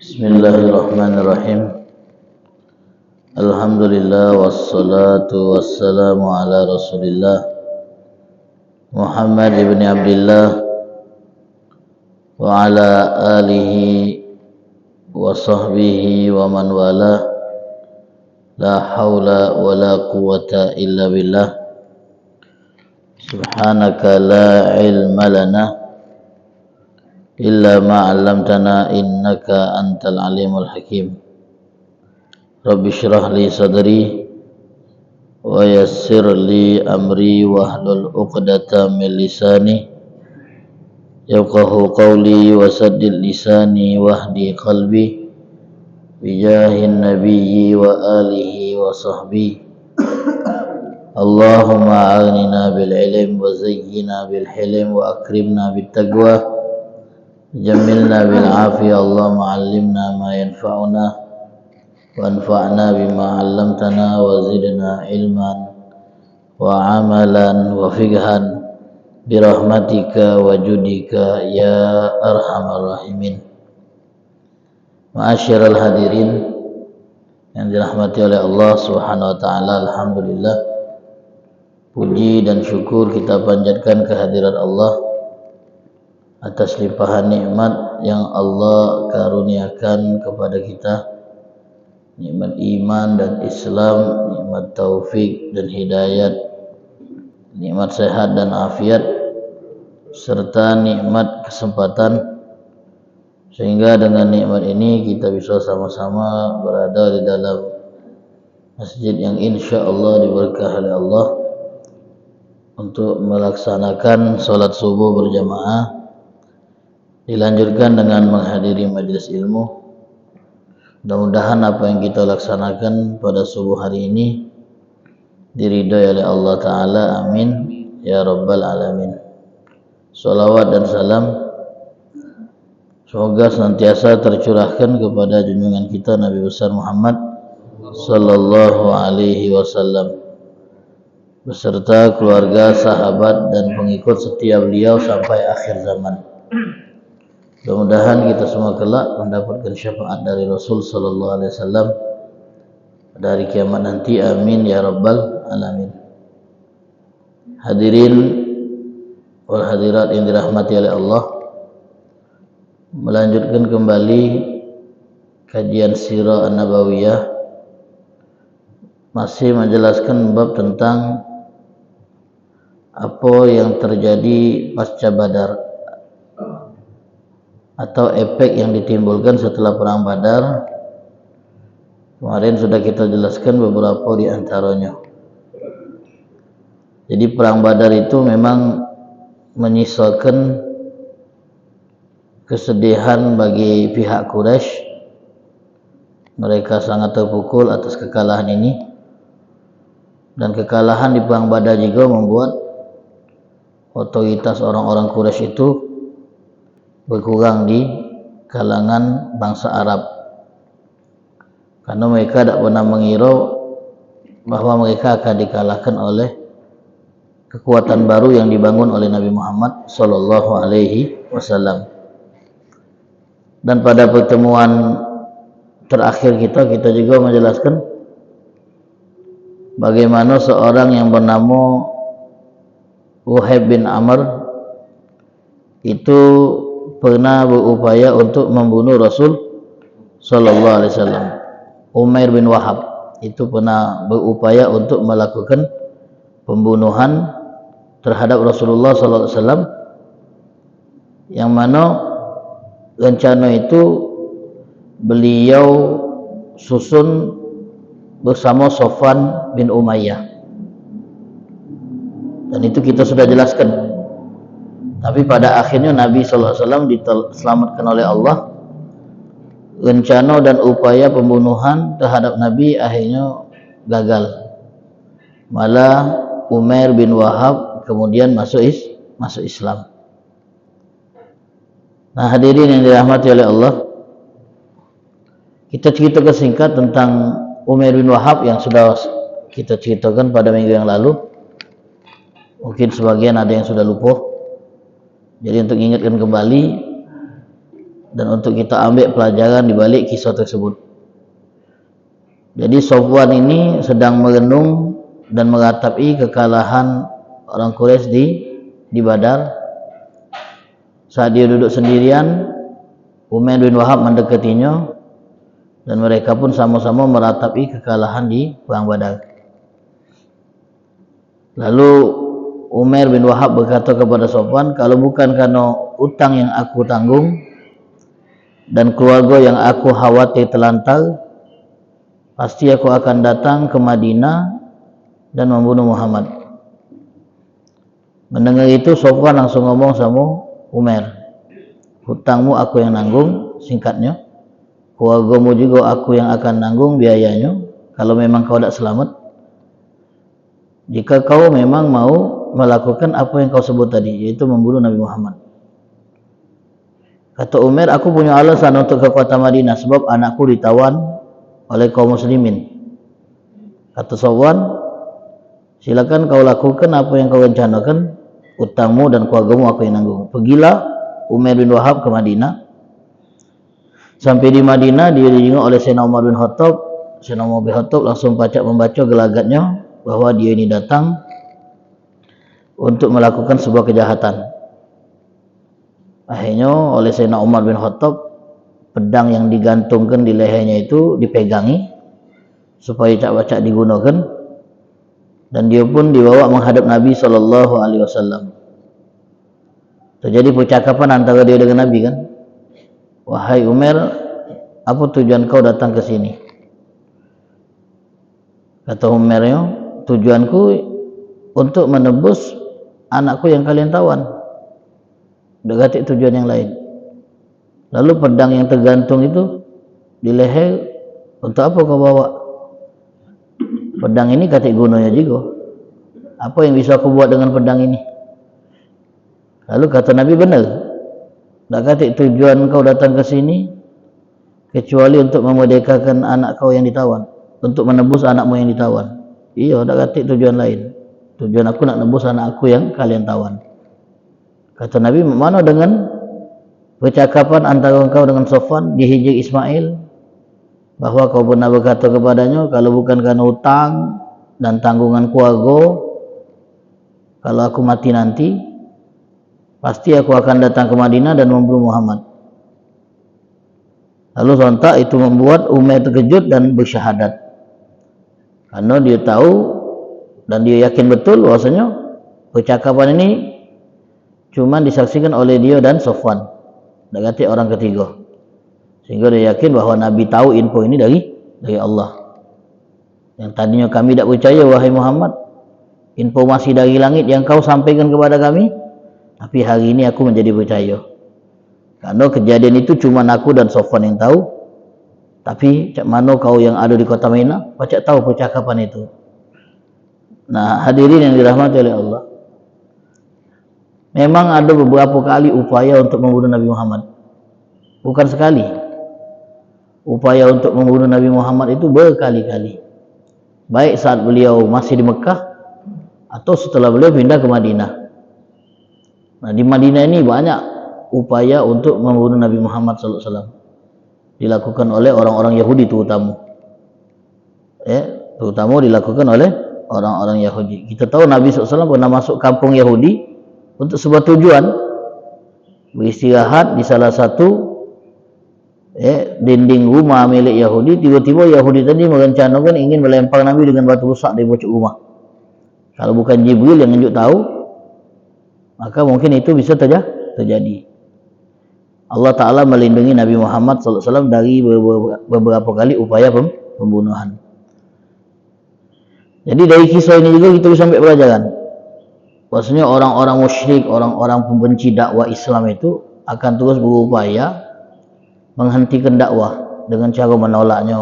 Bismillahirrahmanirrahim. Alhamdulillah wassalatu wassalamu ala Rasulillah Muhammad ibn Abdullah wa ala alihi wa sahbihi wa man wala. La haula wa la quwata illa billah. Subhanaka la ilma lana illa ma 'allamtana innaka antal alimul hakim. Rabbi shrah li sadri wa yassir li amri wahlul 'uqdatam min lisani yafqahu qawli wa saddid lisani wahdi qalbi bijahin nabiyyi wa alihi wa sahbihi. Allahumma a'inna bil ilm wa zayyina bil hilm wa akrimna bit taqwa jamilna bil afiyah. Allahumma 'allimna ma yanfa'una wa anfa'na bima 'allamtana wa zidna ilman wa amalan wa fiqhan bi rahmatika wa judika ya arhamar rahimin. Ma'asyiral hadirin yang dirahmati oleh Allah Subhanahu wa taala, alhamdulillah puji dan syukur kita panjatkan kehadirat Allah atas limpahan nikmat yang Allah karuniakan kepada kita, nikmat iman dan Islam, nikmat taufik dan hidayat, nikmat sehat dan afiat, serta nikmat kesempatan, sehingga dengan nikmat ini kita bisa sama-sama berada di dalam masjid yang insya Allah diberkahi oleh Allah untuk melaksanakan sholat subuh berjamaah, dilanjutkan dengan menghadiri majelis ilmu. Mudah-mudahan apa yang kita laksanakan pada subuh hari ini diridhai oleh Allah Ta'ala, amin ya rabbal alamin. Salawat dan salam semoga senantiasa tercurahkan kepada junjungan kita Nabi besar Muhammad sallallahu alaihi wasallam beserta keluarga, sahabat dan pengikut setia beliau sampai akhir zaman. Mudah-mudahan kita semua kelak mendapatkan syafaat dari Rasul sallallahu alaihi wasallam pada hari kiamat nanti, amin ya rabbal alamin. Hadirin wal hadirat yang dirahmati oleh Allah, melanjutkan kembali kajian sirah an-nabawiyah, masih menjelaskan bab tentang apa yang terjadi pasca Badar atau efek yang ditimbulkan setelah perang Badar. Kemarin sudah kita jelaskan beberapa di antaranya. Jadi perang Badar itu memang menyisakan kesedihan bagi pihak Quraisy. Mereka sangat terpukul atas kekalahan ini, dan kekalahan di perang Badar juga membuat otoritas orang-orang Quraisy itu berkurang di kalangan bangsa Arab, karena mereka tidak pernah mengira bahwa mereka akan dikalahkan oleh kekuatan baru yang dibangun oleh Nabi Muhammad sallallahu alaihi wasallam. Dan pada pertemuan terakhir kita juga menjelaskan bagaimana seorang yang bernama Wahib bin Amr itu pernah berupaya untuk membunuh Rasul sallallahu alaihi wasallam. Umair bin Wahab itu pernah berupaya untuk melakukan pembunuhan terhadap Rasulullah sallallahu alaihi wasallam, yang mana rencana itu beliau susun bersama Sofwan bin Umayyah, dan itu kita sudah jelaskan. Tapi pada akhirnya Nabi sallallahu alaihi wasallam diselamatkan oleh Allah. Rencana dan upaya pembunuhan terhadap Nabi akhirnya gagal. Malah Umair bin Wahab kemudian masuk Islam. Nah, hadirin yang dirahmati oleh Allah, kita cerita singkat tentang Umair bin Wahab yang sudah kita ceritakan pada minggu yang lalu. Mungkin sebagian ada yang sudah lupa. Jadi untuk ingatkan kembali, dan untuk kita ambil pelajaran di balik kisah tersebut. Jadi Safwan ini sedang merenung dan meratapi kekalahan orang Quraisy di Badar. Saat dia duduk sendirian, Umair bin Wahab mendekatinya dan mereka pun sama-sama meratapi kekalahan di perang Badar. Lalu Umair bin Wahab berkata kepada Safwan, kalau bukan karena utang yang aku tanggung dan keluarga yang aku khawatir terlantar, pasti aku akan datang ke Madinah dan membunuh Muhammad. Mendengar itu Safwan langsung ngomong sama Umair, hutangmu aku yang nanggung, singkatnya, keluargamu juga aku yang akan nanggung biayanya kalau memang kau tidak selamat, jika kau memang mau melakukan apa yang kau sebut tadi, yaitu membunuh Nabi Muhammad. Kata Umair, aku punya alasan untuk ke kota Madinah sebab anakku ditawan oleh kaum muslimin. Kata Safwan, silakan kau lakukan apa yang kau rencanakan, utangmu dan keluargamu aku yang nanggung. Pergilah Umair bin Wahab ke Madinah. Sampai di Madinah dia dijenguk oleh Sayyidina Umar bin Khattab. Sayyidina Umar bin Khattab langsung membaca gelagatnya bahwa dia ini datang untuk melakukan sebuah kejahatan. Akhirnya oleh Sayyidina Umar bin Khattab, pedang yang digantungkan di lehernya itu dipegangi supaya cak-cak digunakan, dan dia pun dibawa menghadap Nabi SAW. Terjadi percakapan antara dia dengan Nabi kan, wahai Umair, apa tujuan kau datang ke sini? Kata Umairnya, tujuanku untuk menebus anakku yang kalian tawan. Berarti tujuan yang lain. Lalu pedang yang tergantung itu di leher, untuk apa kau bawa? Pedang ini katik gunanya juga. Apa yang bisa aku buat dengan pedang ini? Lalu kata Nabi, benar. Tak katik tujuan kau datang ke sini kecuali untuk memerdekakan anak kau yang ditawan, untuk menebus anakmu yang ditawan. Iya, tak katik tujuan lain. Tujuan aku nak nebus anak aku yang kalian tawan. Kata Nabi, mana dengan percakapan antara engkau dengan Safwan di Hijr Ismail, bahwa kau pernah berkata kepadanya, kalau bukan karena hutang dan tanggungan keluarga, kalau aku mati nanti, pasti aku akan datang ke Madinah dan membunuh Muhammad. Lalu sontak itu membuat Umair terkejut dan bersyahadat, karena dia tahu dan dia yakin betul bahwasanya percakapan ini cuma disaksikan oleh dia dan Safwan, tak kata orang ketiga. Sehingga dia yakin bahwa Nabi tahu info ini dari Allah. Yang tadinya kami tidak percaya, wahai Muhammad, informasi dari langit yang kau sampaikan kepada kami, tapi hari ini aku menjadi percaya. Karena kejadian itu cuma aku dan Safwan yang tahu, tapi cak mana kau yang ada di kota Madinah, pacak tahu percakapan itu. Nah, hadirin yang dirahmati oleh Allah, memang ada beberapa kali upaya untuk membunuh Nabi Muhammad. Bukan sekali. Upaya untuk membunuh Nabi Muhammad itu berkali-kali. Baik saat beliau masih di Mekah atau setelah beliau pindah ke Madinah. Nah, di Madinah ini banyak upaya untuk membunuh Nabi Muhammad SAW. Dilakukan oleh orang-orang Yahudi terutama. Terutama dilakukan oleh orang-orang Yahudi. Kita tahu Nabi SAW pernah masuk kampung Yahudi untuk sebuah tujuan, beristirahat di salah satu dinding rumah milik Yahudi. Tiba-tiba Yahudi tadi merencanakan ingin melempar Nabi dengan batu besar dari pojok rumah. Kalau bukan Jibril yang menunjuk tahu, maka mungkin itu bisa terjadi. Allah Ta'ala melindungi Nabi Muhammad SAW dari beberapa kali upaya pembunuhan. Jadi dari kisah ini juga kita bisa ambil pelajaran. Maksudnya orang-orang musyrik, orang-orang pembenci dakwah Islam itu akan terus berupaya menghentikan dakwah dengan cara menolaknya,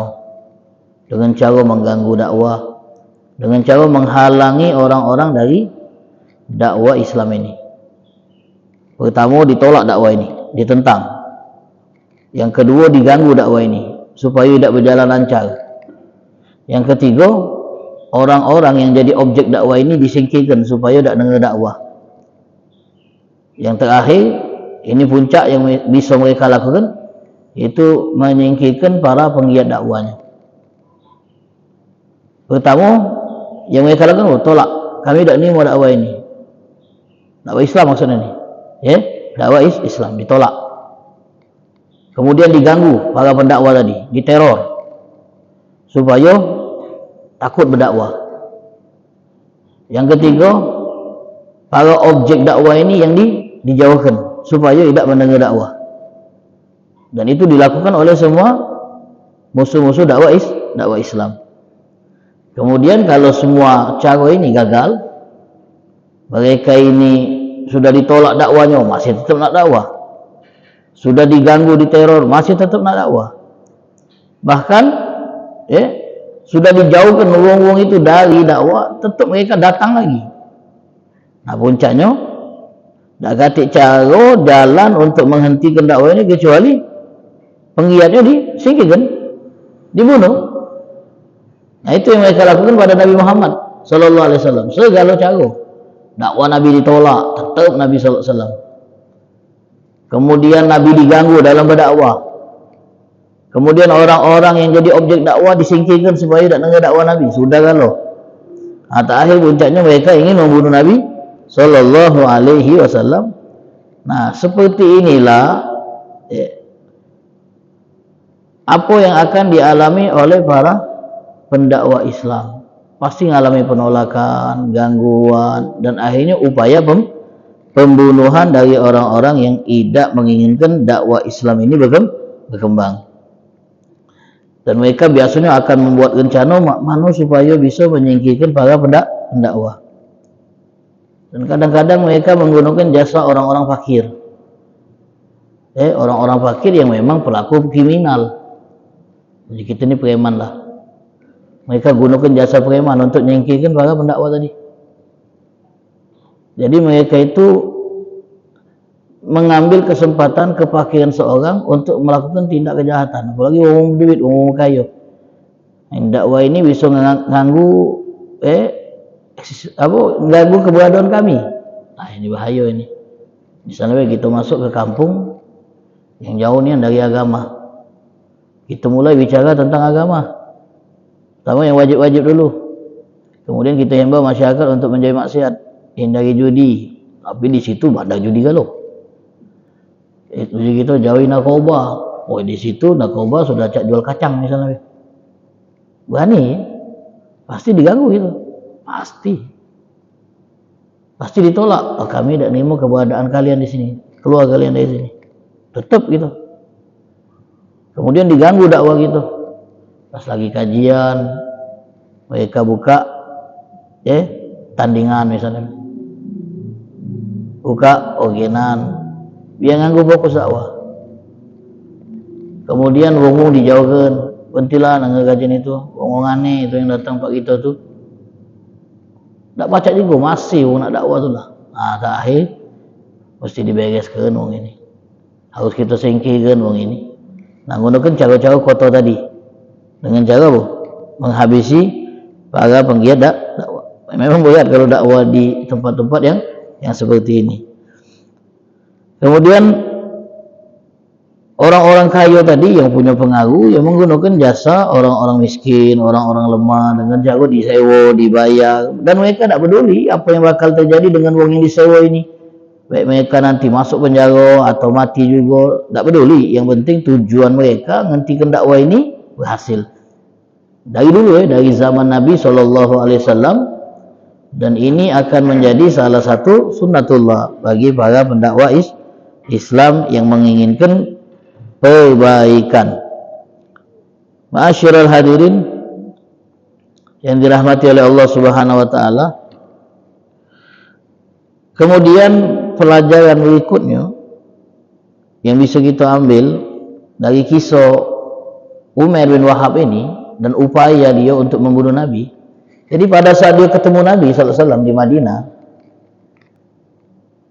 dengan cara mengganggu dakwah, dengan cara menghalangi orang-orang dari dakwah Islam ini. Pertama, ditolak dakwah ini, ditentang. Yang kedua, diganggu dakwah ini supaya tidak berjalan lancar. Yang ketiga, orang-orang yang jadi objek dakwah ini disingkirkan supaya tidak dengar dakwah. Yang terakhir, ini puncak yang bisa mereka lakukan, itu menyingkirkan para penggiat dakwanya. Pertama yang mereka lakukan, tolak, kami tak ni mau dakwah ini, dakwah Islam maksudnya ni, ya, dakwah Islam ditolak. Kemudian diganggu para pendakwah tadi, diteror supaya takut berdakwah. Yang ketiga, para objek dakwah ini yang dijauhkan supaya tidak mendengar dakwah. Dan itu dilakukan oleh semua musuh-musuh dakwah Islam. Kemudian kalau semua cara ini gagal, mereka ini sudah ditolak dakwanya, masih tetap nak dakwah. Sudah diganggu, diteror, masih tetap nak dakwah. Bahkan sudah dijauhkan wong-wong itu dari dakwah, tetap mereka datang lagi. Nah, puncaknya tak gatik cara jalan untuk menghentikan dakwah ini kecuali penggiatnya disingkirkan, dibunuh. Nah, itu yang mereka lakukan pada Nabi Muhammad sallallahu alaihi wasallam. Segala cara dakwah Nabi ditolak, tetap Nabi sallallahu alaihi wasallam. Kemudian Nabi diganggu dalam berdakwah. Kemudian orang-orang yang jadi objek dakwah disingkirkan supaya tidak dengar dakwah Nabi. Sudah kalau. Akhir puncaknya mereka ingin membunuh Nabi sallallahu alaihi wasallam. Nah, seperti inilah apa yang akan dialami oleh para pendakwah Islam. Pasti mengalami penolakan, gangguan, dan akhirnya upaya pembunuhan dari orang-orang yang tidak menginginkan dakwah Islam ini berkembang. Dan mereka biasanya akan membuat rencana mana supaya bisa menyingkirkan para pendakwah. Dan kadang-kadang mereka menggunakan jasa orang-orang fakir. Orang-orang fakir yang memang pelaku kriminal. Jadi kita ini preman lah. Mereka gunakan jasa preman untuk menyingkirkan para pendakwah tadi. Jadi mereka itu mengambil kesempatan kefakiran seorang untuk melakukan tindak kejahatan, apalagi orang duit, orang kaya. Dakwah ini bisa mengganggu mengganggu keberadaan kami. Nah, ini bahaya ini. Misalnya kita masuk ke kampung yang jauh ni dari agama, kita mulai bicara tentang agama, pertama yang wajib-wajib dulu. Kemudian kita himbau masyarakat untuk menjauhi maksiat, hindari judi. Tapi di situ ada judi galau. Jadi kita jauhi narkoba. Oh, di situ narkoba sudah cak jual kacang misalnya. Berani, pasti diganggu gitu. Pasti ditolak. Oh, kami tidak nerima keberadaan kalian di sini. Keluar kalian dari sini. Tetap gitu. Kemudian diganggu dakwah gitu. Pas lagi kajian, mereka buka tandingan misalnya. Buka ogenan. Dia nganggu fokus dakwah. Kemudian wong dijauhkan, bentilah nang kajian itu, wong aneh itu yang datang pak kita tu. Tak baca juga masih nak dakwah tu lah. Terakhir mesti dibereskan wong ini. Harus kita singkirkan wong ini. Nah, gunakan cara-cara kotor tadi. Dengan cara menghabisi para penggiat dakwah. Memang berat kalau dakwah di tempat-tempat yang seperti ini. Kemudian orang-orang kaya tadi yang punya pengaruh yang menggunakan jasa orang-orang miskin, orang-orang lemah dengan cara disewa, dibayar, dan mereka tak peduli apa yang bakal terjadi dengan wong yang disewa ini. Baik mereka nanti masuk penjara atau mati juga, tak peduli. Yang penting tujuan mereka menghentikan dakwah ini berhasil. Dari dulu dari zaman Nabi SAW, dan ini akan menjadi salah satu sunnatullah bagi para pendakwah Islam yang menginginkan perbaikan. Ma'asyiral hadirin yang dirahmati oleh Allah Subhanahu wa taala. Kemudian pelajaran berikutnya yang bisa kita ambil dari kisah Umair bin Wahab ini dan upaya dia untuk membunuh Nabi. Jadi pada saat dia ketemu Nabi SAW di Madinah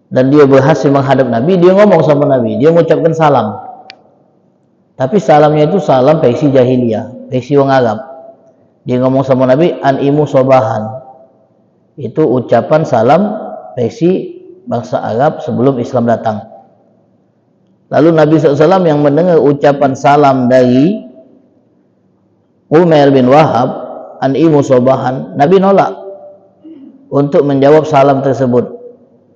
dan dia berhasil menghadap Nabi, dia ngomong sama Nabi, dia mengucapkan salam. Tapi salamnya itu salam versi jahiliyah, versi orang Arab. Dia ngomong sama Nabi, an'imu sobahan. Itu ucapan salam versi bangsa Arab sebelum Islam datang. Lalu Nabi SAW yang mendengar ucapan salam dari Umair bin Wahab an-i musabahan, Nabi nolak untuk menjawab salam tersebut.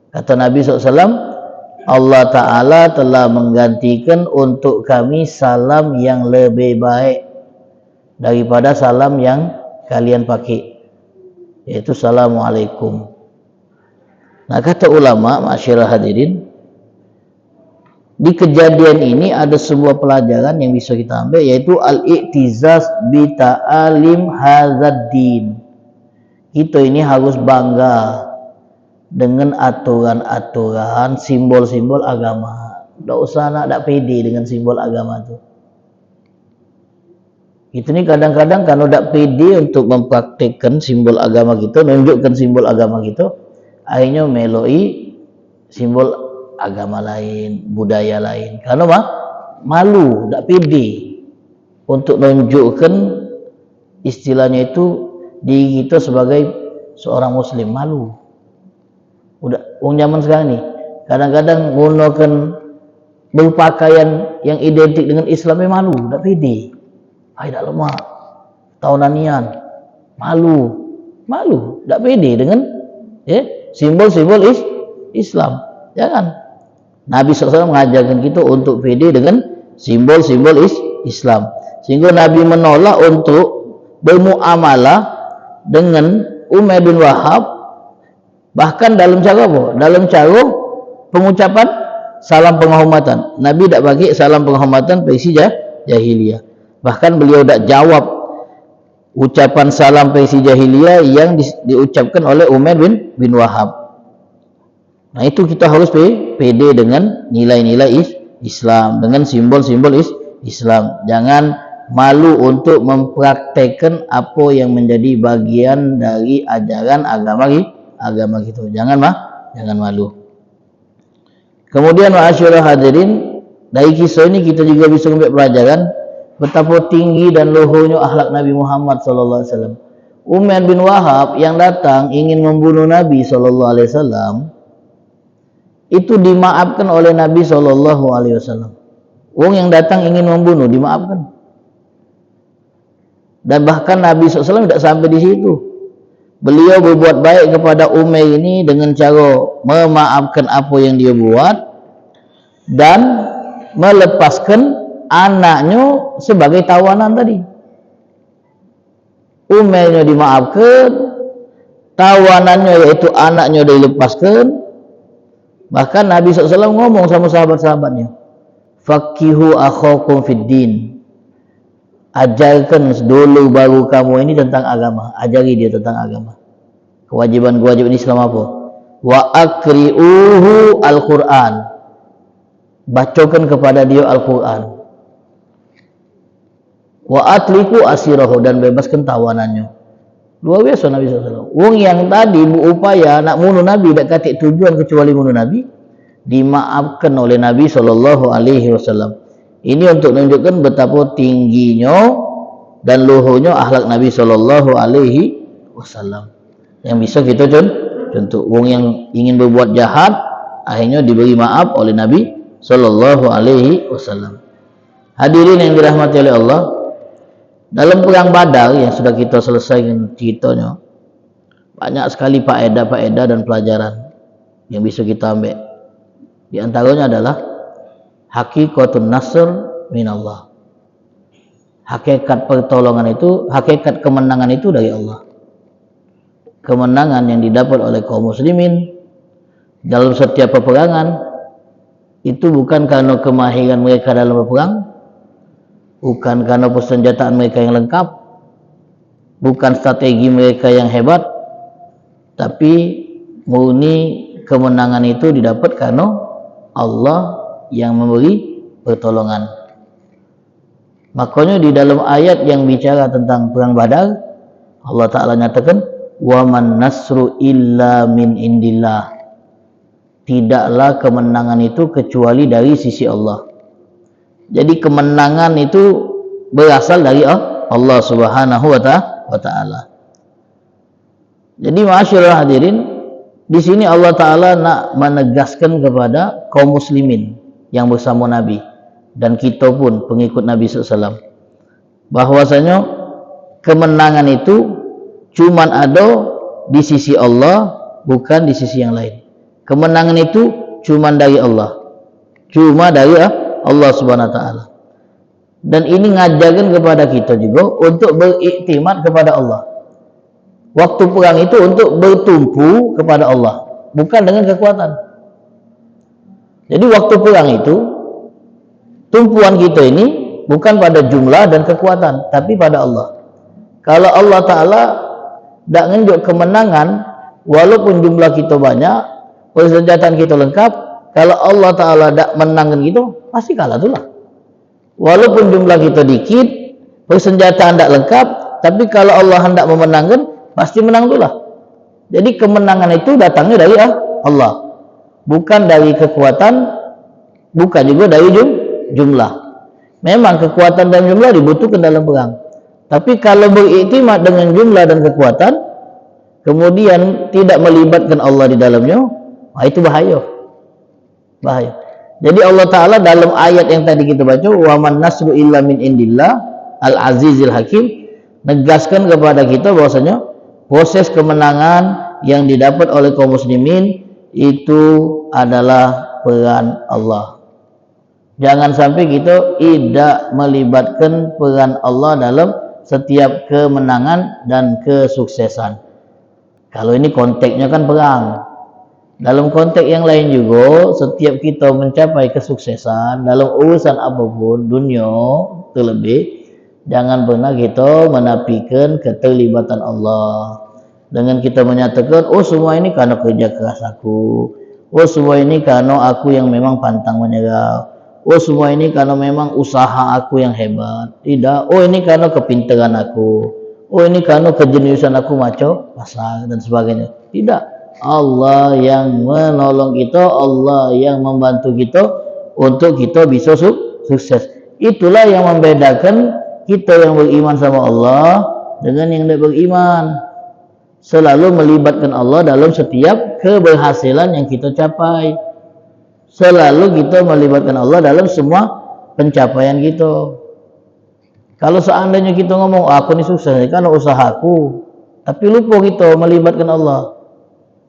Kata Nabi SAW, Allah Ta'ala telah menggantikan untuk kami salam yang lebih baik daripada salam yang kalian pakai, yaitu Assalamualaikum. Nah, kata ulama, ma'asyiral hadirin, di kejadian ini ada sebuah pelajaran yang bisa kita ambil, yaitu al-i'tizaz bi ta'alim hadzal din. Kita ini harus bangga dengan aturan-aturan, simbol-simbol agama. Tak usah nak pede dengan simbol agama tu. Kita ni kadang-kadang kalau tak pede untuk mempraktikkan simbol agama kita, menunjukkan simbol agama kita, akhirnya meloi simbol agama lain, budaya lain. Karena malu, tak pede untuk menunjukkan istilahnya itu diri kita sebagai seorang muslim, malu. Udah orang zaman sekarang ni kadang-kadang menggunakan berpakaian yang identik dengan Islam, malu, tak pede. Ai dak lemah. Tahunan nian. Malu, tak pede dengan simbol-simbol Islam. Jangan. Nabi SAW mengajarkan kita untuk pede dengan simbol-simbol Islam. Sehingga Nabi menolak untuk bermuamalah dengan Umair bin Wahab, bahkan dalam cara apa? Dalam cara pengucapan salam penghormatan. Nabi tak bagi salam penghormatan versi jahiliyah. Bahkan beliau tak jawab ucapan salam versi jahiliyah yang diucapkan oleh Umair bin Wahab. Nah, itu kita harus pede dengan nilai-nilai Islam, dengan simbol-simbol Islam. Jangan malu untuk mempraktekkan apa yang menjadi bagian dari ajaran agama kita. Jangan malu. Kemudian ma'asyiral hadirin, dari kisah ini kita juga bisa ambil pelajaran betapa tinggi dan luhurnya akhlak Nabi Muhammad SAW. Umair bin Wahab yang datang ingin membunuh Nabi SAW itu dimaafkan oleh Nabi SAW. Orang yang datang ingin membunuh dimaafkan. Dan bahkan Nabi SAW tidak sampai di situ. Beliau berbuat baik kepada Umair ini dengan cara memaafkan apa yang dia buat dan melepaskan anaknya sebagai tawanan tadi. Umairnya dimaafkan, tawanannya yaitu anaknya dilepaskan. Bahkan Nabi SAW ngomong sama sahabat-sahabatnya, faqihu akhakum fid din. Ajarkan dulu baru kamu ini tentang agama. Ajari dia tentang agama. Kewajiban-kewajiban Islam apa? Wa akri'uhu al-Quran. Bacakan kepada dia Al-Quran. Wa atliku asirahu, dan bebaskan tawanannya. Luar biasa Nabi SAW. Wong yang tadi berupaya nak bunuh Nabi, tak katik tujuan kecuali bunuh Nabi, dimaafkan oleh Nabi SAW. Ini untuk menunjukkan betapa tingginya dan luhurnya akhlak Nabi SAW. Yang bisa kita contoh. Wong yang ingin berbuat jahat, akhirnya diberi maaf oleh Nabi SAW. Hadirin yang dirahmati oleh Allah, dalam perang Badar yang sudah kita selesaikan ceritanya, banyak sekali faedah-faedah dan pelajaran yang bisa kita ambil. Di antaranya adalah hakikatun nasr minallah. Hakikat pertolongan itu, hakikat kemenangan itu dari Allah. Kemenangan yang didapat oleh kaum muslimin dalam setiap peperangan itu bukan karena kemahiran mereka dalam berperang, bukan karena persenjataan mereka yang lengkap, bukan strategi mereka yang hebat, tapi murni kemenangan itu didapat karena Allah yang memberi pertolongan. Makanya di dalam ayat yang bicara tentang perang Badar, Allah Ta'ala nyatakan, wa man nasru illa min indillah. Tidaklah kemenangan itu kecuali dari sisi Allah. Jadi kemenangan itu berasal dari Allah Subhanahu wa Ta'ala. Jadi ma'asyiral hadirin, di sini Allah Ta'ala nak menegaskan kepada kaum muslimin yang bersama Nabi dan kita pun pengikut Nabi SAW, bahwasanya kemenangan itu cuman ada di sisi Allah, bukan di sisi yang lain. Kemenangan itu cuman dari Allah, cuma dari Allah Subhanahu wa taala. Dan ini ngajarkan kepada kita juga untuk beriktimat kepada Allah. Waktu perang itu untuk bertumpu kepada Allah, bukan dengan kekuatan. Jadi waktu perang itu tumpuan kita ini bukan pada jumlah dan kekuatan, tapi pada Allah. Kalau Allah Ta'ala tak ngenjuk kemenangan, walaupun jumlah kita banyak, persenjataan kita lengkap, kalau Allah Ta'ala tak menangkan gitu, pasti kalah itulah. Walaupun jumlah kita dikit, persenjataan tak lengkap, tapi kalau Allah hendak memenangkan, pasti menang itulah. Jadi kemenangan itu datangnya dari Allah, bukan dari kekuatan, bukan juga dari jumlah. Memang kekuatan dan jumlah dibutuhkan dalam perang, tapi kalau beriktimat dengan jumlah dan kekuatan, kemudian tidak melibatkan Allah di dalamnya, itu bahaya. Jadi Allah Ta'ala dalam ayat yang tadi kita baca, wa man nasru illa min indillah al-azizil hakim, negaskan kepada kita bahwasanya proses kemenangan yang didapat oleh kaum muslimin itu adalah peran Allah. Jangan sampai kita tidak melibatkan peran Allah dalam setiap kemenangan dan kesuksesan. Kalau ini konteksnya kan perang. Dalam konteks yang lain juga, setiap kita mencapai kesuksesan dalam urusan apapun dunia terlebih, jangan pernah kita menafikan keterlibatan Allah dengan kita menyatakan, oh semua ini karena kerja keras aku, oh semua ini karena aku yang memang pantang menyerah, oh semua ini karena memang usaha aku yang hebat. Tidak, oh ini karena kepintaran aku, oh ini karena kejeniusan aku maco pasar dan sebagainya. Tidak, Allah yang menolong kita, Allah yang membantu kita untuk kita bisa sukses. Itulah yang membedakan kita yang beriman sama Allah dengan yang tidak beriman. Selalu melibatkan Allah dalam setiap keberhasilan yang kita capai. Selalu kita melibatkan Allah dalam semua pencapaian kita. Kalau seandainya kita ngomong, aku ini sukses karena usahaku, tapi lupa kita melibatkan Allah,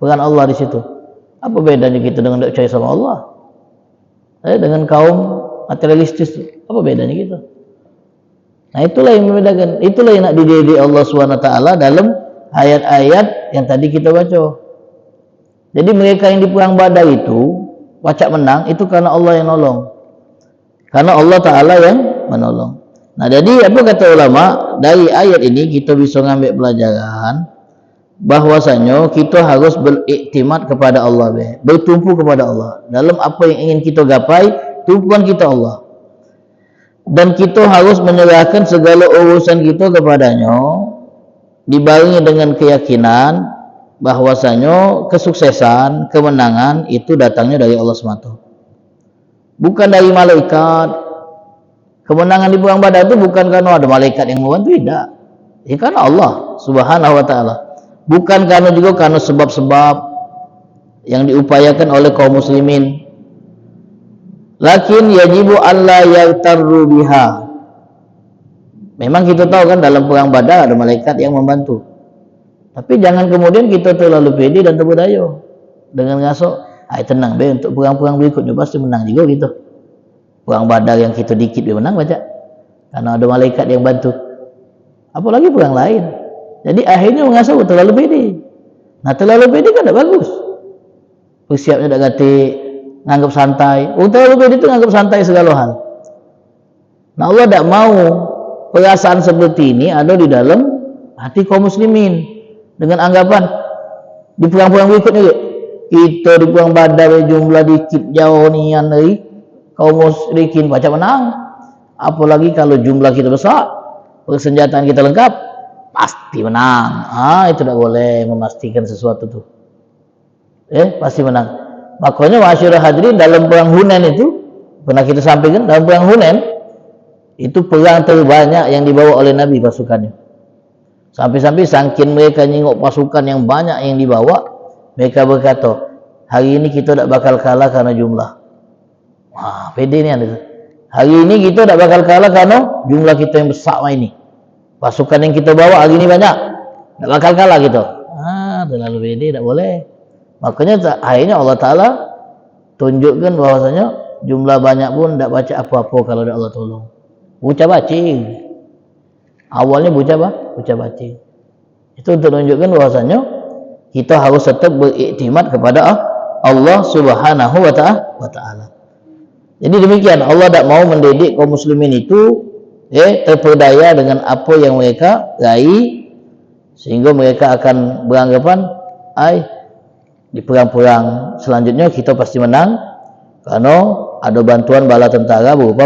peran Allah di situ. Apa bedanya kita dengan tidak percaya sama Allah? Dengan kaum materialistis, apa bedanya kita? Nah itulah yang membedakan, itulah yang nak dididik Allah SWT dalam ayat-ayat yang tadi kita baca. Jadi mereka yang di perang Badar itu pacak menang, itu karena Allah yang nolong, karena Allah Ta'ala yang menolong. Nah jadi apa kata ulama, dari ayat ini kita bisa ngambil pelajaran bahwasanya kita harus beriktimat kepada Allah, bertumpu kepada Allah dalam apa yang ingin kita gapai. Tumpuan kita Allah, dan kita harus menyerahkan segala urusan kita kepadanya, dibarengi dengan keyakinan bahwasanya kesuksesan, kemenangan itu datangnya dari Allah semata, bukan dari malaikat. Kemenangan di perang Badar itu bukan karena ada malaikat yang membantu, tidak, ya karena Allah Subhanahu wa taala. Bukan karena juga karena sebab-sebab yang diupayakan oleh kaum muslimin. Lakin yajibu alla yaghtarru biha. Memang kita tahu kan dalam perang Badar ada malaikat yang membantu. Tapi jangan kemudian kita terlalu pede dan terbudaya dengan ngasok, tenang be, untuk perang-perang berikutnya pasti menang juga gitu. Perang Badar yang kita dikit dia menang baca, karena ada malaikat yang bantu. Apalagi perang lain. Jadi akhirnya mengasah terlalu pede. Nah terlalu pede kan tak bagus. Persiapnya tak gati, nganggap santai. Terlalu pede itu nganggap santai segala hal. Nah Allah tak mau perasaan seperti ini ada di dalam hati kaum muslimin. Dengan anggapan di perang-perang berikutnya, kita di perang Badar jumlah dikit jauh nian dari kaum musyrikin baca menang. Apalagi kalau jumlah kita besar, persenjataan kita lengkap, pasti menang. Itu tidak boleh memastikan sesuatu tuh. Pasti menang. Makanya masyarakat hadirin, dalam perang Hunain itu pernah kita sampaikan, dalam perang Hunain itu perang terbanyak yang dibawa oleh Nabi pasukannya. Sampai-sampai saking mereka nyengok pasukan yang banyak yang dibawa, mereka berkata, hari ini kita tidak bakal kalah karena jumlah. Pede ni ada. Hari ini kita tak bakal kalah karena jumlah kita yang besar ini. Pasukan yang kita bawa hari ini banyak. Tak bakal kalah kita. Terlalu pede, tak boleh. Makanya akhirnya Allah Ta'ala tunjukkan bahwasanya jumlah banyak pun tak baca apa-apa kalau ada Allah tolong. Buca bacing. Awalnya buca bacing. Itu untuk menunjukkan bahwasanya kita harus tetap beriktimat kepada Allah Subhanahu wa Ta'ala. Jadi demikian, Allah tak mau mendidik kaum muslimin itu terperdaya dengan apa yang mereka raih, sehingga mereka akan beranggapan di perang-perang selanjutnya kita pasti menang karena ada bantuan bala tentara berupa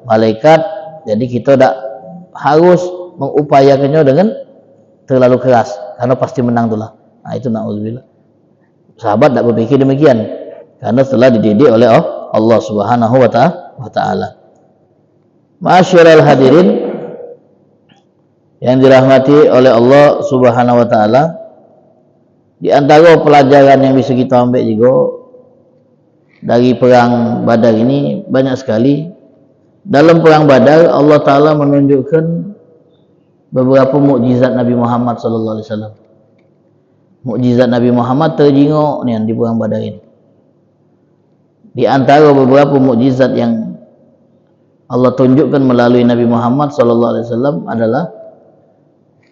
malaikat. Jadi kita tak harus mengupayakannya dengan terlalu keras karena pasti menang itulah. Itu na'udzubillah. Sahabat tak berpikir demikian karena telah dididik oleh Allah Subhanahu wa Ta'ala. Ma'asyiral hadirin yang dirahmati oleh Allah Subhanahu wa Ta'ala, di antara pelajaran yang bisa kita ambil juga dari perang Badar ini banyak sekali. Dalam perang Badar Allah Ta'ala menunjukkan beberapa mukjizat Nabi Muhammad sallallahu alaihi wasallam. Mukjizat Nabi Muhammad terjenguk ni di perang Badar ini. Di antara beberapa mukjizat yang Allah tunjukkan melalui Nabi Muhammad sallallahu alaihi wasallam adalah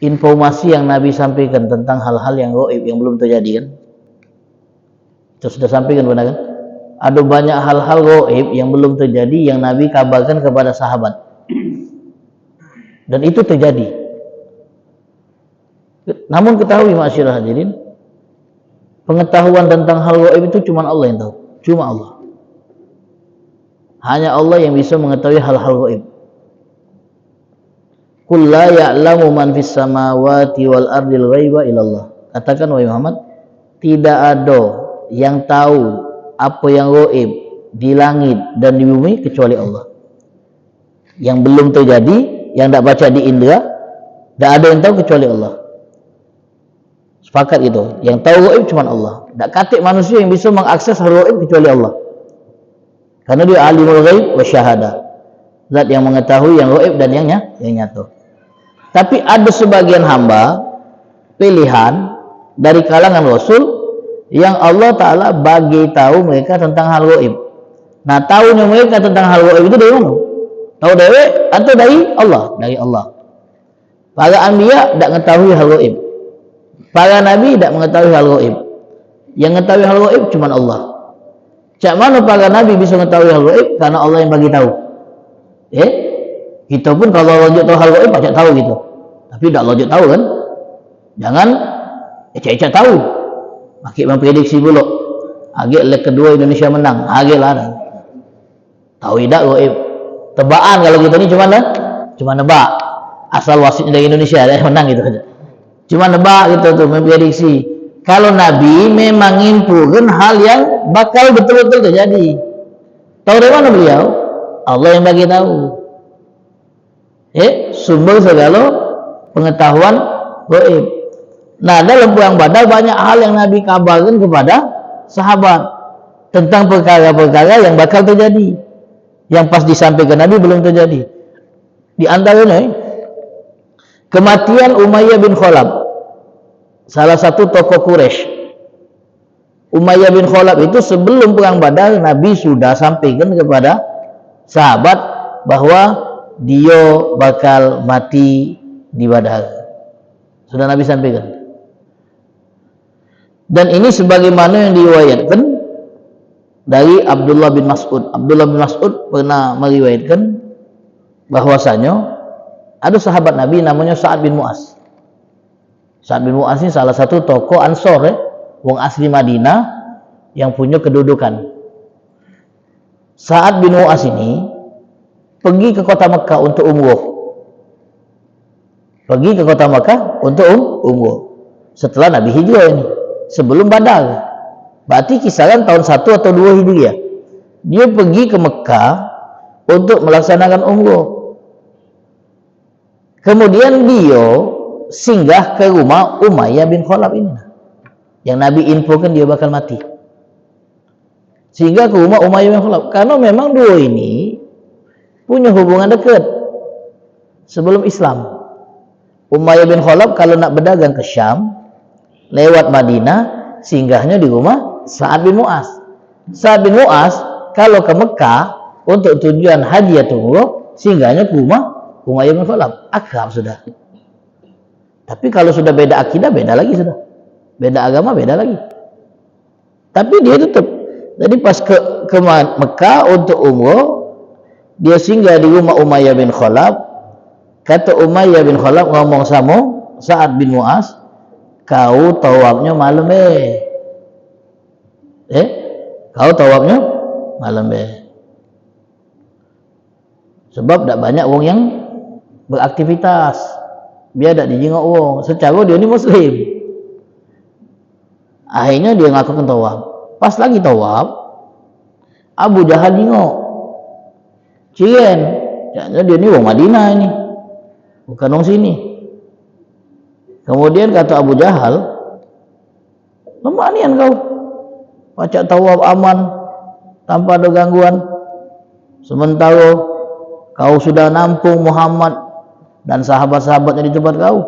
informasi yang Nabi sampaikan tentang hal-hal yang gaib yang belum terjadi kan. Itu sudah sampaikan benar kan? Ada banyak hal-hal gaib yang belum terjadi yang Nabi kabarkan kepada sahabat. Dan itu terjadi. Namun ketahui ma'asyiral hadirin, pengetahuan tentang hal gaib itu cuma Allah yang tahu. Cuma Allah. Hanya Allah yang bisa mengetahui hal-hal gaib. Qul la ya'lamu man fis samawati wal ardil ghaiba illallah. Katakan wahai Muhammad, tidak ada yang tahu apa yang gaib di langit dan di bumi kecuali Allah. Yang belum terjadi, yang tak baca di indera, tak ada yang tahu kecuali Allah. Sepakat itu. Yang tahu gaib cuma Allah. Tak katik manusia yang bisa mengakses hal gaib kecuali Allah. Karena dia alimul ghaib wa syahada. Zat yang mengetahui yang gaib dan yang nyata. Tapi ada sebagian hamba pilihan dari kalangan Rasul yang Allah Ta'ala bagi tahu mereka tentang hal gaib. Nah, tahunya mereka tentang hal gaib itu dari mana? Tahu dari atau dari Allah? Dari Allah. Para anbiya tak mengetahui hal gaib. Para nabi tak mengetahui hal gaib. Yang mengetahui hal gaib cuma Allah. Cak mana para nabi bisa mengetahui hal gaib? Karena Allah yang bagi tahu. Kita pun kalau lanjut tahu hal gaib pasti tahu gitu. Tapi tak lanjut tahu kan? Jangan ecek-ecek tahu. Makin memprediksi pula. Agak leg kedua Indonesia menang. Agak lah. Tahu tidak gaib. Tebaan kalau kita ni cuma nebak. Asal wasitnya dari Indonesia dia menang gitu aja. Cuma nebak gitu tuh memprediksi. Kalau Nabi memang ngimpukan hal yang bakal betul-betul terjadi. Tahu dari mana beliau? Allah yang bagi tahu. Sumber segala pengetahuan gaib. Nah, dalam perang Badar banyak hal yang Nabi kabarkan kepada sahabat tentang perkara-perkara yang bakal terjadi. Yang pas disampaikan Nabi belum terjadi. Di antaranya kematian Umayyah bin Khalaf, salah satu tokoh Quraisy. Umayyah bin Khalaf itu sebelum perang Badar Nabi sudah sampaikan kepada sahabat bahwa dia bakal mati di Badar. Sudah Nabi sampaikan. Dan ini sebagaimana yang diriwayatkan dari Abdullah bin Mas'ud. Abdullah bin Mas'ud pernah meriwayatkan bahwasanya ada sahabat Nabi namanya Sa'ad bin Mu'az. Sa'ad bin Mu'az ini salah satu tokoh Ansor, wong asli Madinah yang punya kedudukan. Sa'ad bin Mu'az ini pergi ke kota Mekah untuk umroh. Pergi ke kota Mekah untuk umroh. Setelah Nabi hijrah ini, sebelum Badar. Berarti kisaran tahun 1 atau 2 Hijriah. Dia pergi ke Mekah untuk melaksanakan umroh. Kemudian dia singgah ke rumah Umayyah bin Khalaf ini. Yang Nabi infokan dia bakal mati. sehingga ke rumah Umayyah bin Khalaf. Karena memang dua ini punya hubungan dekat sebelum Islam. Umayyah bin Khalaf kalau nak berdagang ke Syam lewat Madinah, singgahnya di rumah Sa'ad bin Mu'az. Sa'ad bin Mu'az kalau ke Mekah untuk tujuan haji atau umrah, singgahnya ke rumah Umayyah bin Khalaf. Akrab sudah. Tapi kalau sudah beda akidah, beda lagi sudah. Beda agama, beda lagi. Tapi dia tetap. Jadi pas ke Mekah untuk umrah, dia singgah di rumah Umayyah bin Khalaf. Kata Umayyah bin Khalaf ngomong sama Sa'ad bin Mu'az, kau tawafnya malam kau tawafnya malam sebab tak banyak orang yang beraktivitas, biar tak dijenguk orang. Secara dia ni Muslim. Akhirnya dia ngakukan tawaf. Pas lagi tawaf, Abu Jahal jenguk. Ciren, dia ni orang Madinah ini, bukan orang sini. Kemudian kata Abu Jahal, lemah nian kau, baca tawaf aman tanpa ada gangguan, sementara kau sudah nampung Muhammad dan sahabat-sahabatnya di tempat kau,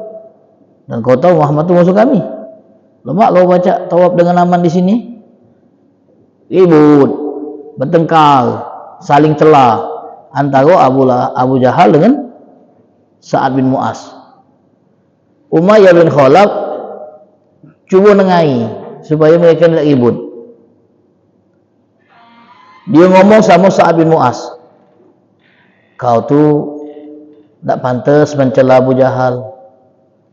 dan kau tahu Muhammad itu musuh kami. Lemah kau baca tawaf dengan aman di sini. Ribut, bertengkar, saling celah antara Abu Jahal dengan Sa'ad bin Mu'az. Umayyah bin Khalaf cuba nengai supaya mereka tidak ribut. Dia ngomong sama Sa'ad bin Mu'az, kau tu tak pantas mencela Abu Jahal.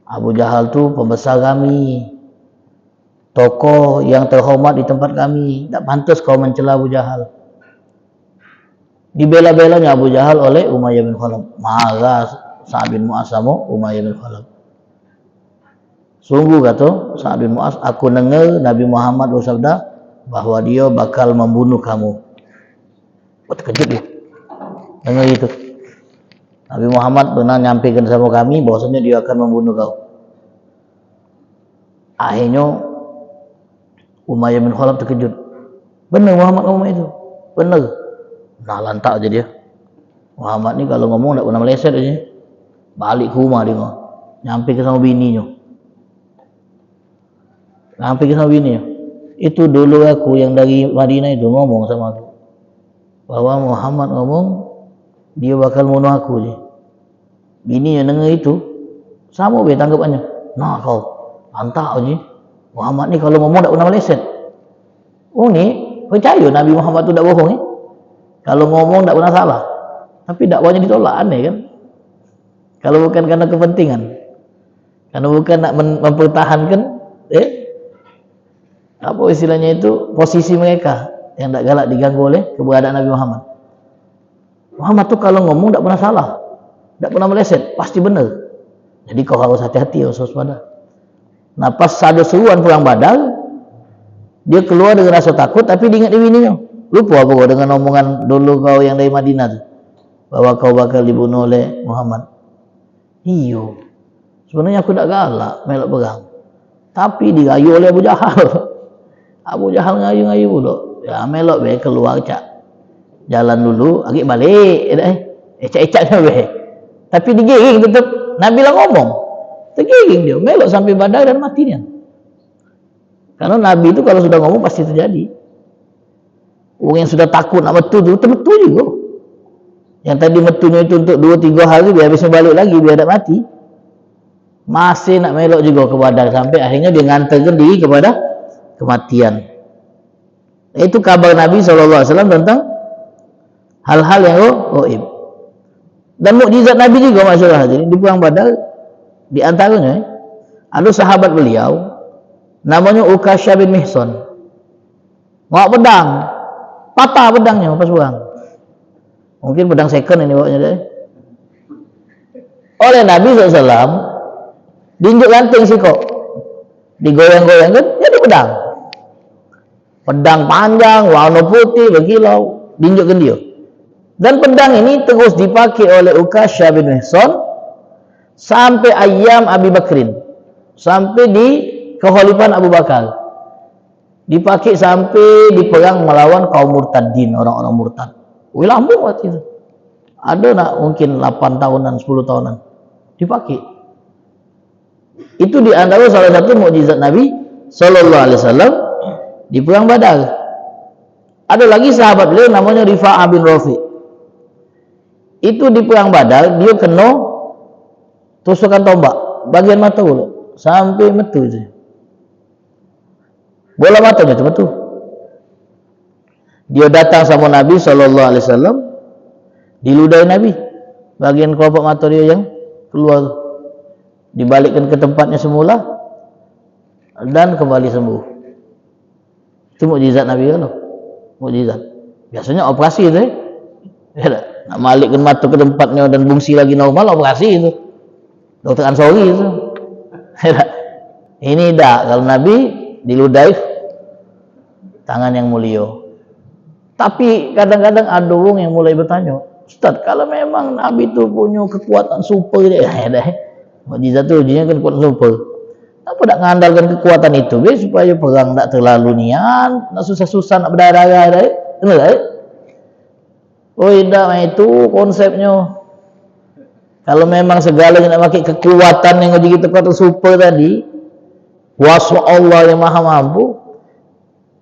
Abu Jahal tu pembesar kami, tokoh yang terhormat di tempat kami. Tak pantas kau mencela Abu Jahal. Dibela-belanya Abu Jahal oleh Umayyah bin Khalaf. Marah Sa'ad bin Mu'az sama Umayyah bin Khalaf. Sungguh kata Sa'ad bin Mu'az, aku dengar Nabi Muhammad bersabda bahawa dia bakal membunuh kamu. Terkejut dia dengar itu. Nabi Muhammad pernah nyampaikan sama kami bahwasanya dia akan membunuh kau. Akhirnya Umayyah bin Khalaf terkejut. Benar Muhammad ngomong itu? Benar. Nah lantak aja dia. Muhammad ni kalau ngomong tak pernah meleset aja. Balik ke rumah dia, nyampe ke sama bininya. Nyampe ke sama bininya. Itu dulu aku yang dari Madinah itu ngomong sama aku, bahwa Muhammad ngomong dia bakal bunuh aku je. Bini yang dengar itu sama be tanggapannya. Nah kau lantak aja. Muhammad ni kalau ngomong tak pernah meleset. Oh ni percaya Nabi Muhammad tu tak bohong kalau ngomong tak pernah salah. Tapi dakwanya ditolak, aneh kan? Kalau bukan karena kepentingan, karena bukan nak mempertahankan apa istilahnya itu, posisi mereka yang tak galak diganggu oleh keberadaan Nabi Muhammad. Muhammad tu kalau ngomong tak pernah salah, tak pernah meleset, pasti benar. Jadi kau harus hati-hati, harus waspada. Nah pas ada seruan perang Badar, dia keluar dengan rasa takut, tapi diingat bininya. Lupa apa kau dengan omongan dulu kau yang dari Madinah tu, bahwa kau bakal dibunuh oleh Muhammad. Iyo, sebenarnya aku tak galak melok perang, tapi dirayu oleh Abu Jahal. Abu Jahal ngayu-ngayu pula. Ya melok be keluar cak, jalan dulu, agak balik, ecak-ecaknya be. Tapi digiring tetap. Nabi lah ngomong, tergiring dia, melok sampai Badar dan mati dia. Karena Nabi itu kalau sudah ngomong pasti terjadi. Orang yang sudah takut nak metu tu, betul juga. Yang tadi metunya itu untuk 2-3 hari, dia habisnya balik lagi, biar tak mati. Masih nak melok juga ke Badar, sampai akhirnya dia ngantarkan diri kepada kematian. Itu kabar Nabi SAW tentang hal-hal yang gaib. Dan mukjizat Nabi juga masyarakat ini di perang Badar, di antaranya ada sahabat beliau namanya Ukasha bin Mihsan, bawa pedang, patah pedangnya pas perang. Mungkin pedang second ini bawanya deh. Oleh Nabi SAW diinjak lanting sih kok, digoyang-goyang kan, jadi pedang. Pedang panjang, warna putih, berkilau, diinjakkan dia. Dan pedang ini terus dipakai oleh Ukasha bin Mihsan sampai ayam Abi Bakrin, sampai di kekhalifahan Abu Bakar. Dipakai sampai di perang melawan kaum murtadin, orang-orang murtad. Wih, lama waktu itu. Ada nak mungkin 8 tahunan, 10 tahunan. Dipakai. Itu di antara salah satu mukjizat Nabi Sallallahu Alaihi Wasallam di perang Badar. Ada lagi sahabat beliau namanya Rifa'ah bin Rafi. Itu di perang Badar dia kena tusukan tombak bagian mata dulu sampai metu itu. Bola matanya itu metu. Dia datang sama Nabi Sallallahu Alaihi Wasallam, diludahi Nabi bagian kelopak mata dia yang keluar, dibalikkan ke tempatnya semula dan kembali sembuh. Itu mukjizat Nabi kan? Mukjizat. Biasanya operasi itu, ya, nak balikkan mata ke tempatnya dan fungsi lagi normal, operasi itu. Dokter Ansori itu. Ya, ini dah kalau Nabi diludahi tangan yang mulia. Tapi kadang-kadang ada orang yang mulai bertanya, Ustaz, kalau memang Nabi itu punya kekuatan super dia, mukjizat itu ujinya kan kekuatan super. Apa tak mengandalkan kekuatan itu supaya perang tak terlalu niat, nak susah-susah nak berdarah-darah dah. Benar tak? Oh tidak, itu konsepnya. Kalau memang segalanya nak pakai kekuatan yang jadi kekuatan super tadi, kuasa Allah yang maha mampu,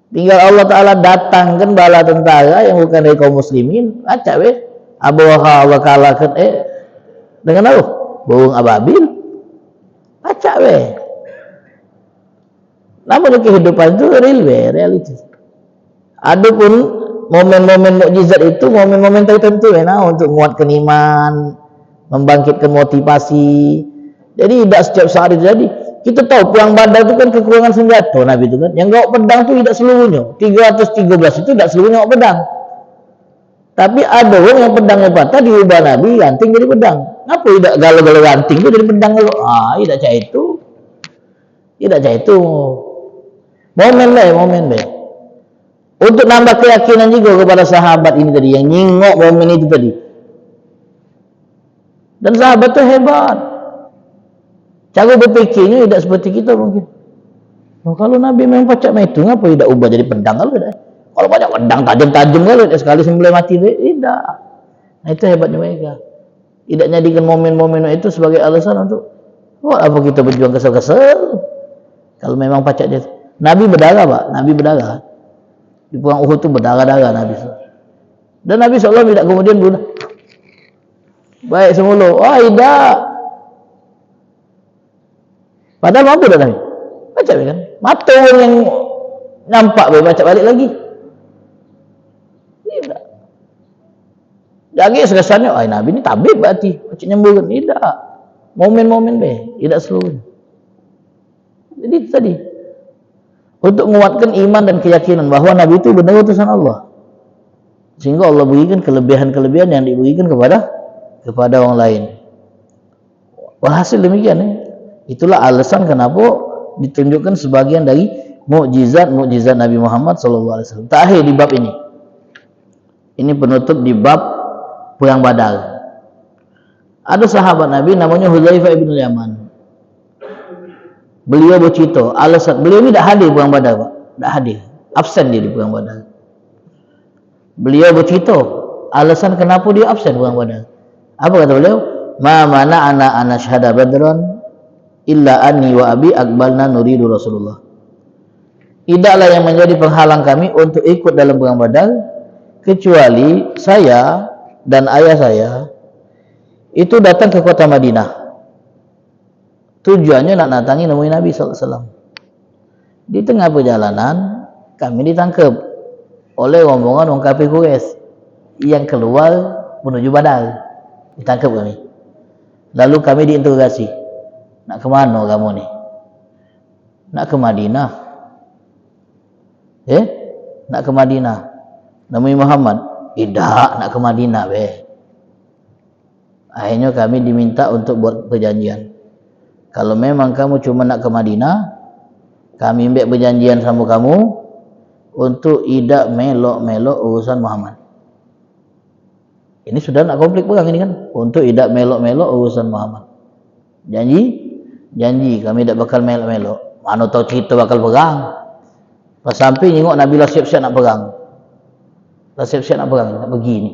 tinggal Allah Ta'ala datangkan bala tentara yang bukan dari kaum muslimin, acak weh, Abu Wahab kalahkan dengan apa? Burung ababil, acak weh. Namun kehidupan itu real weh, reality. Adapun momen-momen mukjizat itu momen-momen tertentu untuk menguatkan iman, membangkitkan motivasi. Jadi tidak setiap saat itu jadi. Kita tahu perang Badar itu kan kekurangan senjata Nabi itu kan. Yang bawa pedang itu tidak seluruhnya. 313 itu tidak seluruhnya bawa pedang. Tapi ada orang yang pedangnya patah diubah Nabi ranting jadi pedang. Kenapa tidak galau-galau ranting itu jadi pedang kalau? Tidak cak itu. Tidak cak itu. Momen be. Untuk nambah keyakinan juga kepada sahabat ini tadi yang nyingok momen itu tadi. Dan sahabat itu hebat. Cara berpikirnya tidak seperti kita mungkin. Kalau Nabi memang pacak itu, ngapa tidak ubah jadi pedang kalau tidak? Kalau banyak pedang tajam-tajam kalau sekali sembelih mati tidak. Nah itu hebatnya mereka. Tidak jadikan momen-momen itu sebagai alasan untuk apa kita berjuang kesel-kesel. Kalau memang pacak dia. Nabi berdarah Pak, Nabi berdarah. Di perang Uhud itu berdarah-darah Nabi. Dan Nabi SAW tidak kemudian bunuh. Baik semula. Tidak. Padahal mampu dah Nabi. Baca kan? Mata orang yang nampak baca balik lagi. Tidak. Jadi sekesannya, Nabi ini tabib berarti. Baca nyembuhkan. Tidak. Momen-momen tidak seluruhnya. Jadi tadi. Untuk menguatkan iman dan keyakinan bahwa Nabi itu benar utusan Allah. Sehingga Allah berikan kelebihan-kelebihan yang diberikan kepada orang lain. Walhasil demikian Itulah alasan kenapa ditunjukkan sebagian dari mukjizat Nabi Muhammad SAW. Terakhir di bab ini. Ini penutup di bab perang Badar. Ada sahabat Nabi namanya Hudzaifah bin Yaman. Beliau bercerita, alasan beliau ini tidak hadir perang Badar, Pak. Tidak hadir. Absen dia di perang Badar. Beliau bercerita, alasan kenapa dia absen perang Badar. Apa kata beliau? Ma mana ana syahada badran illa anni wa abi akbalna nuridu Rasulullah. Tidaklah yang menjadi penghalang kami untuk ikut dalam perang Badar kecuali saya dan ayah saya itu datang ke kota Madinah. Tujuannya nak datangi nemui Nabi SAW. Di tengah perjalanan kami ditangkap oleh rombongan orang kafir Quraisy yang keluar menuju Badar. Ditangkap kami. Lalu kami diinterogasi. Nak ke mana kamu ni? Nak ke Madinah. Nak ke Madinah. Namanya Muhammad. Tidak, nak ke Madinah Akhirnya kami diminta untuk buat perjanjian. Kalau memang kamu cuma nak ke Madinah, kami ambil perjanjian sama kamu untuk tidak melok-melok urusan Muhammad. Ini sudah nak konflik perang ini kan, untuk tidak melok-melok urusan Muhammad. Janji kami tidak bakal melok-melok. Mana tahu kita bakal perang. Pas sampai tengok Nabi lah siap-siap nak perang. Lah siap-siap nak perang, nak pergi ni.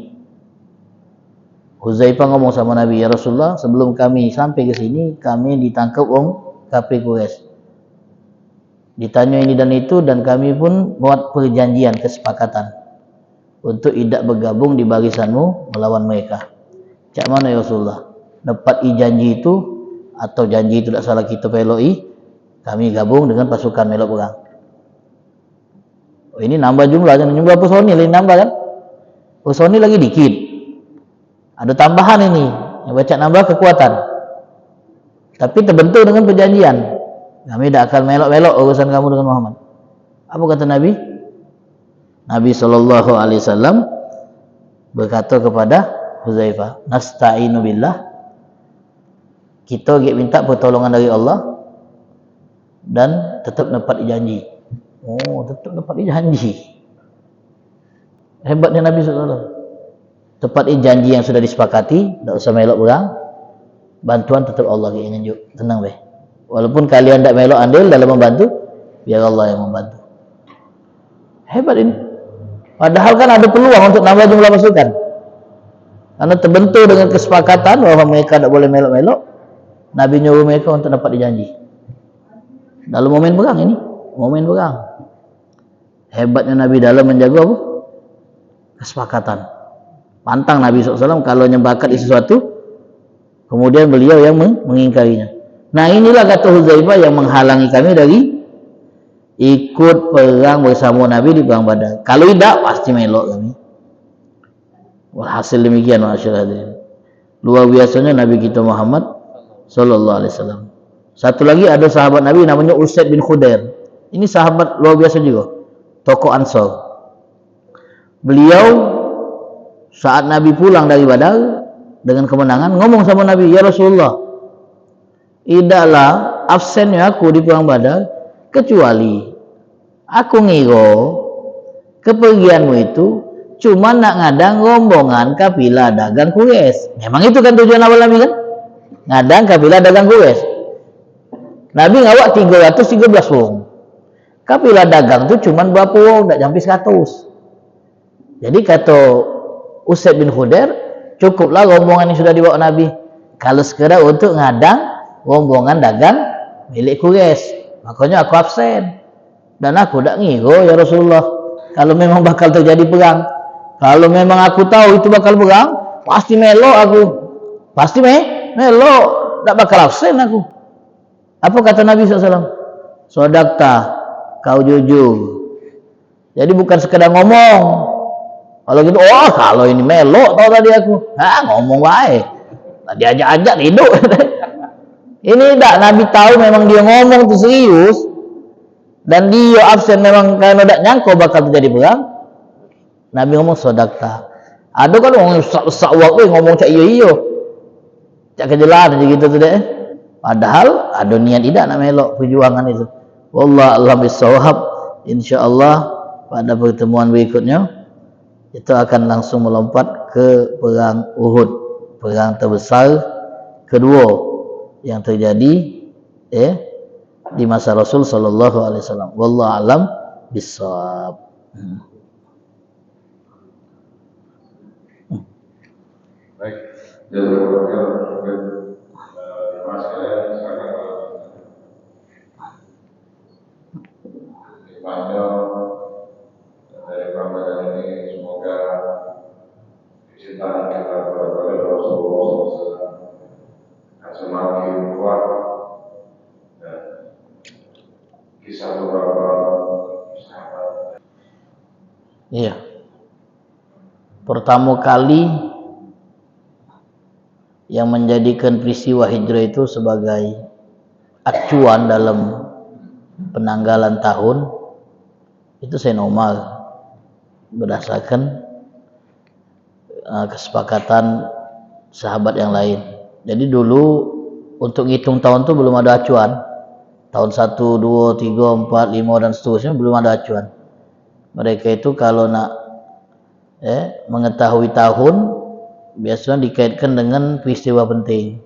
Huzaifah ngomong sama Nabi, ya Rasulullah, sebelum kami sampai ke sini, kami ditangkap orang kafir Quraisy. Ditanya ini dan itu, dan kami pun buat perjanjian, kesepakatan untuk tidak bergabung di barisanmu melawan mereka. Cak mana ya Rasulullah? Dapat janji itu, atau janji itu tak salah kita peloi, kami gabung dengan pasukan melok perang. Oh, ini nambah jumlah personil ini nambah kan? Personil lagi dikit. Ada tambahan ini, yang baca nambah kekuatan. Tapi terbentuk dengan perjanjian. Kami tidak akan melok-melok urusan kamu dengan Muhammad. Apa kata Nabi? Nabi SAW berkata kepada Huzaifah, nasta'inu billah, kita minta pertolongan dari Allah dan tetap dapat janji. Oh, tetap dapat janji. Hebatnya Nabi SAW. Tepat janji yang sudah disepakati, tak usah melok perang. Bantuan tetap Allah yang nunjuk. Tenang weh. Walaupun kalian tak melok andil dalam membantu, biar Allah yang membantu. Hebat ini. Padahal kan ada peluang untuk nambah jumlah pasukan. Karena terbentuk dengan kesepakatan bahwa mereka tak boleh melok-melok, Nabi nyuruh mereka untuk dapat dijanji. Dalam momen perang ini, momen perang. Hebatnya Nabi dalam menjaga apa? Kesepakatan. Pantang Nabi SAW kalau nyebakat sesuatu, kemudian beliau yang mengingkarinya. Nah inilah kata Huzaifah yang menghalangi kami dari ikut perang bersama Nabi di perang Badar. Kalau tidak, pasti melok kami. Walhasil demikian, masyarakat. Luar biasanya Nabi kita Muhammad Sallallahu Alaihi Wasallam. Satu lagi ada sahabat Nabi namanya Usaid bin Khudair. Ini sahabat luar biasa juga, tokoh Ansor. Beliau saat Nabi pulang dari Badar dengan kemenangan, ngomong sama Nabi, ya Rasulullah, tidaklah absennya aku di perang Badar, kecuali aku ngira kepergianmu itu cuma nak ngadang rombongan kafilah dagang Quraisy. Memang itu kan tujuan awal Nabi kan? Ngadang kafilah dagang Quraisy. Nabi ngawak 313 wong. Kafilah dagang itu cuma berapa wong, tak sampai 100. Jadi kata Usaid bin Khudair, cukuplah rombongan yang sudah dibawa Nabi. Kalau sekedar untuk ngadang rombongan dagang milik Quraisy, makanya aku absen. Dan aku tak ngira ya Rasulullah, kalau memang bakal terjadi perang, kalau memang aku tahu itu bakal perang, pasti melok aku. Pasti melok, tak bakal absen aku. Apa kata Nabi SAW? Sodakta, kau jujur. Jadi bukan sekedar ngomong. Kalau gitu, oh kalau ini melok tau tadi aku, ngomong baik. Tadi ajak-ajak tidur. Ini tak, Nabi tahu memang dia ngomong itu serius, dan dia absen memang karena tak nyangka bakal terjadi perang. Nabi ngomong sodakta. Ada kan orang sak waktu ngomong cak iyo, cak kejelas gitu tuh deh. Padahal ada niat tidak nak melok perjuangan itu. Wallah a'lam bissawab. Insyaallah pada pertemuan berikutnya kita akan langsung melompat ke perang Uhud, perang terbesar kedua yang terjadi di masa Rasul Sallallahu Alaihi Wasallam. Wallahu a'lam bissawab. Baik, jazakallahu khairan. Mas kalian silakan panjang dari Ramadan ini, semoga kecintaan kita kepada Rasulullah SAW akan semakin kuat dan kisah beberapa sahabat. Iya. Pertama kali yang menjadikan peristiwa hijrah itu sebagai acuan dalam penanggalan tahun itu Sayyidina Umar, berdasarkan kesepakatan sahabat yang lain. Jadi dulu untuk ngitung tahun itu belum ada acuan. Tahun 1, 2, 3, 4, 5 dan seterusnya belum ada acuan. Mereka itu kalau nak mengetahui tahun biasanya dikaitkan dengan peristiwa penting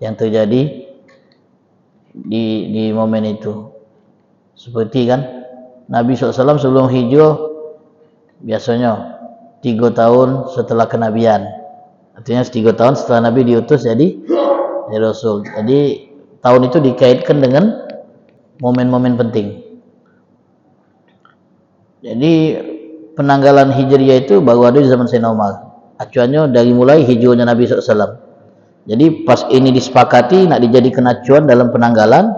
yang terjadi di momen itu. Seperti kan Nabi SAW sebelum hijrah biasanya 3 tahun setelah kenabian. Artinya 3 tahun setelah Nabi diutus jadi Rasul. Jadi tahun itu dikaitkan dengan momen-momen penting. Jadi penanggalan Hijriyah itu baru ada di zaman Sayyidina Umar. Acuannya dari mulai hijrahnya Nabi SAW. Jadi pas ini disepakati nak dijadikan acuan dalam penanggalan,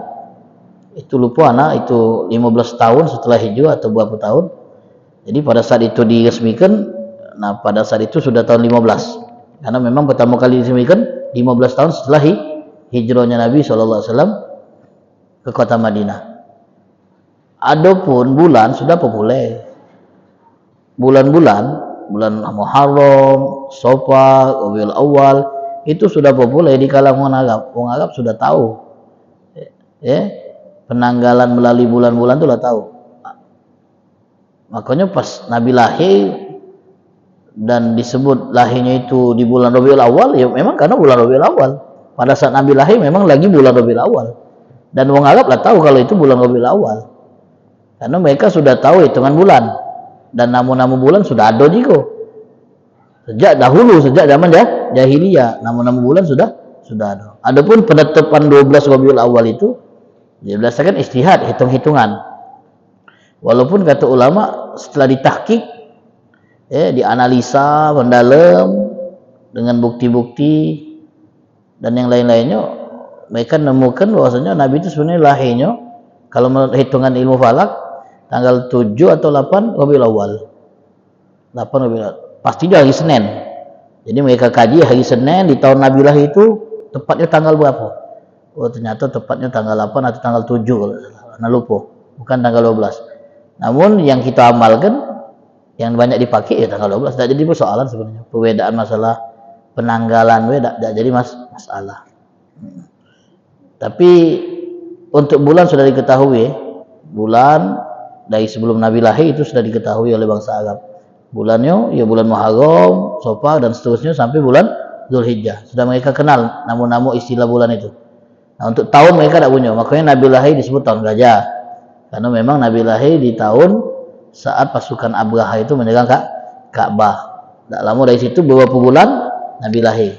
itu lupa anak itu 15 tahun setelah hijrah atau berapa tahun. Jadi pada saat itu diresmikan, nah pada saat itu sudah tahun 15. Karena memang pertama kali diresmikan 15 tahun setelah hijrahnya Nabi SAW ke kota Madinah. Adapun bulan sudah populer. Bulan-bulan, bulan Muharram, Safar, Rabiul Awal itu sudah populer di kalangan Arab. Orang Arab sudah tahu. Ya, penanggalan melalui bulan-bulan itu lah tahu. Makanya pas Nabi lahir dan disebut lahirnya itu di bulan Rabiul Awal, ya memang karena bulan Rabiul Awal. Pada saat Nabi lahir memang lagi bulan Rabiul Awal. Dan orang Arab lah tahu kalau itu bulan Rabiul Awal. Karena mereka sudah tahu hitungan bulan. Dan nama-nama bulan sudah ada juga. Sejak dahulu, sejak zaman jahiliyah, nama-nama bulan sudah ada. Adapun penetapan 12 Rabiul Awal itu berdasarkan ijtihad, hitung-hitungan. Walaupun kata ulama setelah ditahqiq, dianalisa mendalam dengan bukti-bukti dan yang lain-lainnya, mereka menemukan bahwasanya Nabi itu sebenarnya lahirnya kalau menurut hitungan ilmu falak tanggal 7 atau 8 Rabiul Awal. 8 Rabiul Awal. Pasti dia hari Senin. Jadi mereka kaji hari Senin di tahun Nabi lahir itu tepatnya tanggal berapa? Oh ternyata tepatnya tanggal 8 atau tanggal 7 kalau salah. Lupa. Bukan tanggal 12. Namun yang kita amalkan yang banyak dipakai ya tanggal 12. Tak jadi persoalan sebenarnya. Perbedaan masalah penanggalan tak jadi masalah. Tapi untuk bulan sudah diketahui. Bulan dari sebelum Nabi lahir itu sudah diketahui oleh bangsa Arab. Bulannya ya bulan Muharram, Safar dan seterusnya sampai bulan Zulhijjah. Sudah mereka kenal nama-nama istilah bulan itu. Nah, untuk tahun mereka tak punya. Makanya Nabi lahir disebut tahun gajah. Karena memang Nabi lahir di tahun saat pasukan Abraha itu menyerang Ka'bah. Tak lama dari situ beberapa bulan Nabi lahir.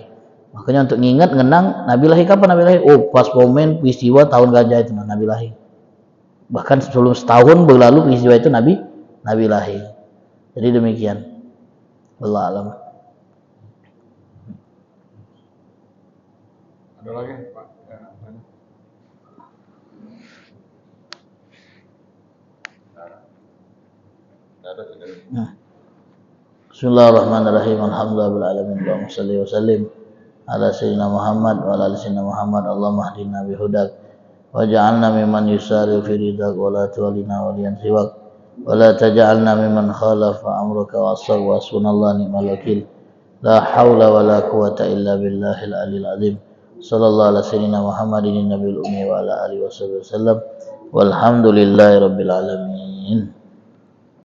Makanya untuk ngenang Nabi lahir kapan Nabi lahir? Oh, pas momen peristiwa tahun gajah itu Nabi lahir. Bahkan sebelum setahun berlalu peristiwa itu Nabi lahir. Jadi demikian. Wallahu a'lam. Ada lagi Pak? Bismillahirrahmanirrahim. Alhamdulillahirabbil alamin. Shalli wa sallim ala sayyidina Muhammad wa ala sayyidina Muhammad. Allahumma hdina bi hudak waj'alna mimman yusari fi ridak wa la tuwallina waliyan siwak wa la taj'alna mimman khalafa amraka wa asar wa sunallahu ni'mal wakil. La haula wa la quwata illa billahil aliyil azim. Sallallahu ala sayyidina Muhammadin nabiyil ummi wa ala alihi wasallam. Walhamdulillahi rabbil alamin.